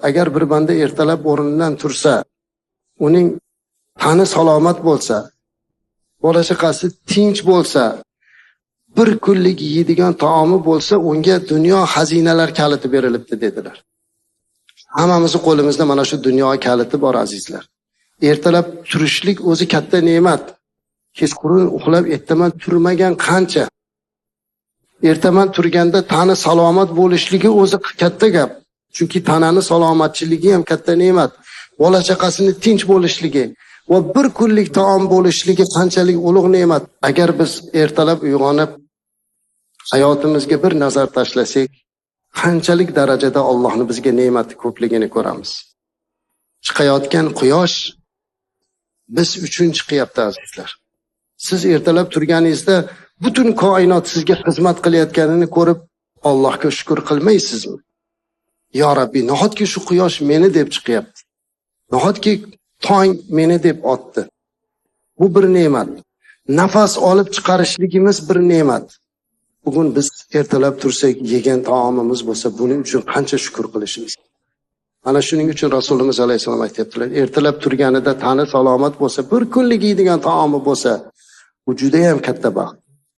agar bir banda ertalab o'rnidan tursa, uning tani salomat bo'lsa, bola chaqasi tinch bo'lsa, bir kunlik yeydigan taomi bo'lsa, unga dunyo xazinalar kaliti berilibdi dedilar. Hammamizni qo'limizda mana shu dunyo kaliti bor azizlar. Ertalab turishlik o'zi katta ne'mat. Kechqurun uxlab ertaman turmagan qancha. Ertaman turganda tani salomat bo'lishligi o'zi katta gap. Chunki tanani salomatchiligi ham katta ne'mat. Bola chaqasini tinch bo'lishligi va bir kunlik taom bo'lishligi qanchalik ulug' ne'mat. Agar biz ertalab uyg'onib hayotimizga bir nazar tashlasak, qanchalik darajada Allohning bizga ne'mati ko'pligini ko'ramiz. Chiqayotgan quyosh biz uchun chiqyapti azizlar. Siz ertalab turganingizda butun koinot sizga xizmat qilayotganini ko'rib Allohga shukr qilmaysizmi? Ya Rabbi, nahotki shu quyosh meni deb chiqyapti. Nahotki tong meni deb otdi. Bu bir ne'mat. Nafas olib chiqarishligimiz bir ne'mat. Bugun biz ertalab tursak, yegan taomimiz bo'lsa, buning uchun qancha shukr qilishimiz. Ana shuning uchun Rasululloh alayhisalom aytibdilar, ertalab turganida tani salomat bo'lsa, bir kunlik yeydigan taomi bo'lsa, bu juda ham katta baxt.